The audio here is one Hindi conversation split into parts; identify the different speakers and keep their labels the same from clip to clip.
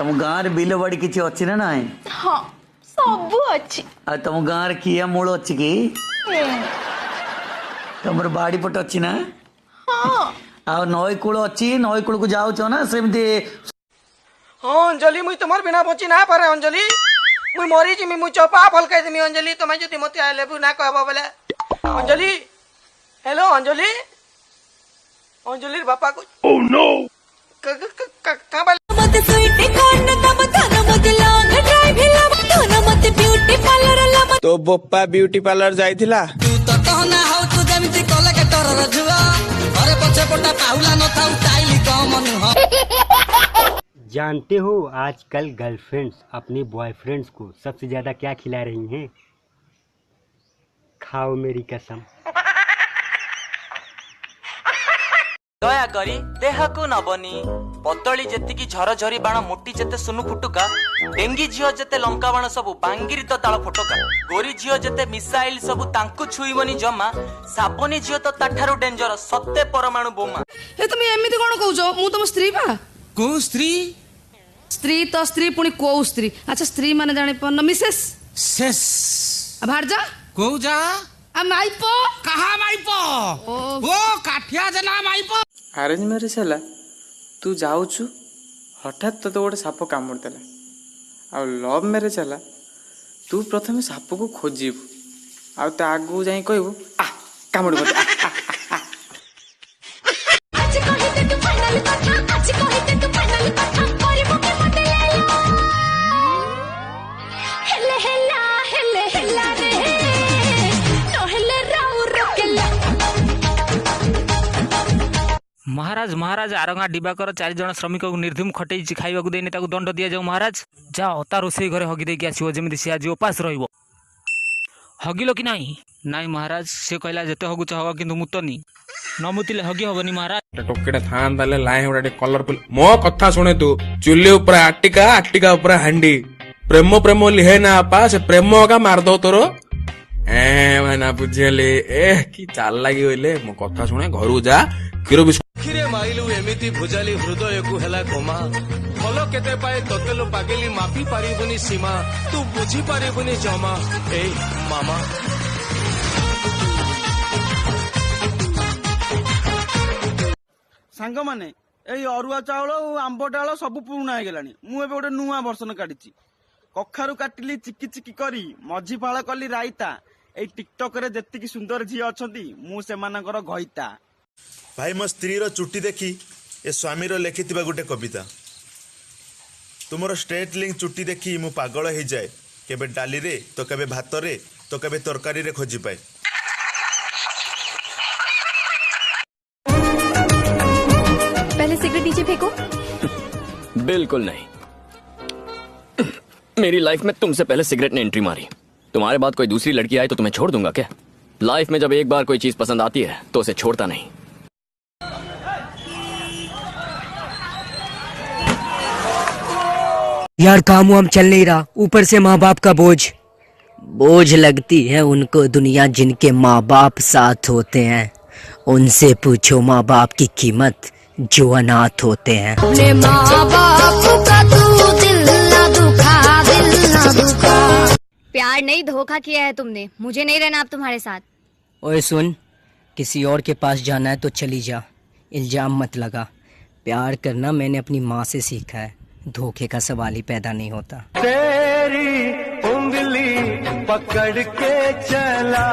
Speaker 1: तुम गाँव बिल बाड़ी किसी अच्छी ना नाई?
Speaker 2: हाँ सब अच्छी।
Speaker 1: तुम गाँव किया मूल अच्छी कि तुम बाड़ी पट अच्छी ना?
Speaker 2: हाँ
Speaker 1: आ नई कूल अच्छी नई कूल को जाऊच ना सेमती?
Speaker 3: हाँ अंजलि मुई तुम्हार बिना बची ना पारे अंजलि मुई मरी जिमी मुई चपा फलकाई देमी अंजलि तुम्हें जदि मते आले ना कहबो बोले अंजलि हेलो अंजलि अंजलि बापा को ओह नो का बाल
Speaker 4: मत स्वीट कॉर्न तब धन मत लॉन्ग ड्राइव हिला मत ब्यूटी पार्लर ला
Speaker 5: तो बोप्पा ब्यूटी पार्लर जाइथिला
Speaker 4: तू तो कहना हो तू जेमिति कलेक्टर रजुआ अरे पछे पटा पाहुला न थाउ स्टाइल कम हो।
Speaker 6: जानते हो आजकल गर्लफ्रेंड्स अपने बॉयफ्रेंड्स को सबसे ज्यादा क्या खिला रही हैं? खाओ मेरी कसम।
Speaker 7: दया करी देह को नबनी पतली जेतिकी झरझरी बाण मोटी जेते सुनु फुटुका डेंगी झियो जेते लंका बाण सबु बांगिरी तो ताଳ फुटका गोरी झियो जेते मिसाइल सबु तांकु छुईबनी जमा सापनी झियो तो ताठारु डेंजर सत्ते परमाणु बोमा।
Speaker 8: ए तुम एमिति कोन कहउछो? मु तुम स्त्री बा।
Speaker 5: को स्त्री?
Speaker 8: स्त्री तो स्त्री पुनी को स्त्री? अच्छा स्त्री माने जाने पन मिसेस
Speaker 5: सेस
Speaker 8: बाहर जा
Speaker 5: को जा
Speaker 8: आ माइपो
Speaker 5: कहा माइपो ओ काठिया जना माइपो।
Speaker 9: अरेंज मैरिज है तू जाऊचु हठात तो गोटे साप कामुड़ देला आ लव मैरिज है तू प्रथम साप को खोजबू आगू जाई कहबू आ कामुड़ मत
Speaker 10: महाराज महाराज आरंगा डिबाकर 4 जन श्रमिक को निर्धूम खटई खाइबा को देनी ताको दंड दिया जाऊ। महाराज जाओ ता रोसई घरे हगी देकी आसीबो जेमिति से आज उपास रहइबो। हगिलो कि नाही? नाही महाराज से कहला जते हगुच हग किंतु मुतनी न मुतिले हगी हबनी। महाराज
Speaker 5: टोकेटा थान ताले लाइन उडा कलरफुल मो कथा सुने तू चुल्ली ऊपर आटिका आटिका ऊपर हांडी प्रेम प्रेम लिहे ना आपा से प्रेम का मार दो तोरो ए माना बुझेले ए की चाल लागी होइले मो कथा सुने घरु जा किरो
Speaker 11: रे माइलु एमिति भुजाली हृदय को हेला कोमा फल केते पाए ततेलो पागेली मापी पारिबुनी सीमा तू बुझी पारिबुनी जमा ए मामा।
Speaker 3: सांग माने एई अरुआ चावल आंब डाल सब पुराणा हो गलानी मु एबे गोटे नुआ वर्षन काढिची कखारु काटिली चिकी चिकी करी मझी फाळ कली राइता एई टिकटॉक रे जेतिकी सुंदर झी अछंती मु सेमानकर घइता।
Speaker 12: भाई मो स्त्री रो चुट्टी देखी ए स्वामी रो लेखिथिबा गुटे कविता तुमरो स्ट्रेट लिंक चुट्टी देखी मु पागल हो जाए केबे डाली रे तो केबे भात रे तो केबे तरकारी रे खोजी पाए।
Speaker 2: पहले सिगरेट नीचे फेंको।
Speaker 13: बिल्कुल नहीं मेरी लाइफ में तुमसे पहले सिगरेट ने एंट्री मारी। तुम्हारे बाद कोई दूसरी लड़की आए तो तुम्हें छोड़ दूंगा क्या? लाइफ में जब एक बार कोई चीज पसंद आती है तो उसे छोड़ता नहीं।
Speaker 14: यार काम वाम चल नहीं रहा ऊपर से माँ बाप का बोझ लगती है उनको दुनिया जिनके माँ बाप साथ होते हैं उनसे पूछो माँ बाप की कीमत जो अनाथ होते हैं।
Speaker 4: माँ बाप का तू दिल ना दुखा।
Speaker 2: प्यार नहीं धोखा किया है तुमने, मुझे नहीं रहना अब तुम्हारे साथ।
Speaker 14: ओए सुन किसी और के पास जाना है तो चली जा इल्जाम मत लगा। प्यार करना मैंने अपनी माँ से सीखा है धोखे का सवाल ही पैदा नहीं होता।
Speaker 11: तेरी उंगली पकड़ के चला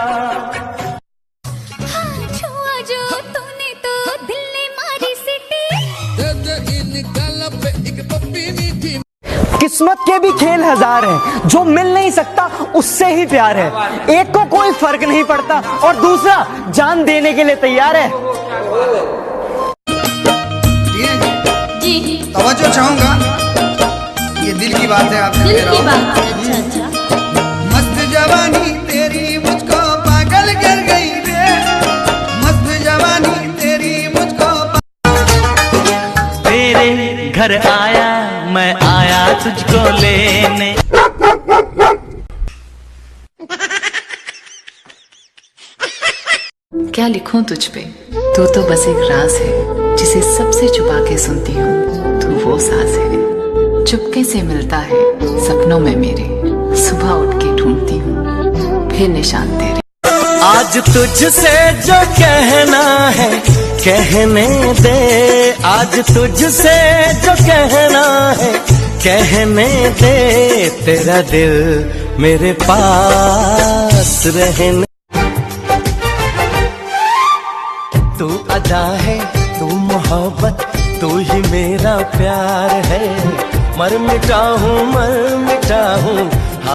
Speaker 4: छुआ जो तूने तो दिल ने मारी सिटी।
Speaker 3: किस्मत के भी खेल हजार हैं जो मिल नहीं सकता उससे ही प्यार है। एक को कोई फर्क नहीं पड़ता और दूसरा जान देने के लिए तैयार है।
Speaker 4: जी
Speaker 15: तवज्जो चाहूंगा ये दिल की बात है आपसे
Speaker 4: दिल की बात है। अच्छा
Speaker 15: मस्त जवानी तेरी मुझको पागल कर गई रे मस्त जवानी तेरी मुझको
Speaker 1: तेरे घर आया मैं आया तुझको लेने।
Speaker 16: क्या लिखूं तुझ पे तू तो बस एक राज है जिसे सबसे छुपा के सुनती हूँ तू वो साज है चुपके से मिलता है सपनों में मेरे, सुबह उठ के ढूंढती हूँ फिर निशान तेरे।
Speaker 1: आज तुझसे जो कहना है कहने दे, आज तुझसे जो कहना है कहने दे, तेरा दिल मेरे पास रहने। तू अदा है, तू मोहब्बत, तू ही मेरा प्यार है। मर मिटा हूँ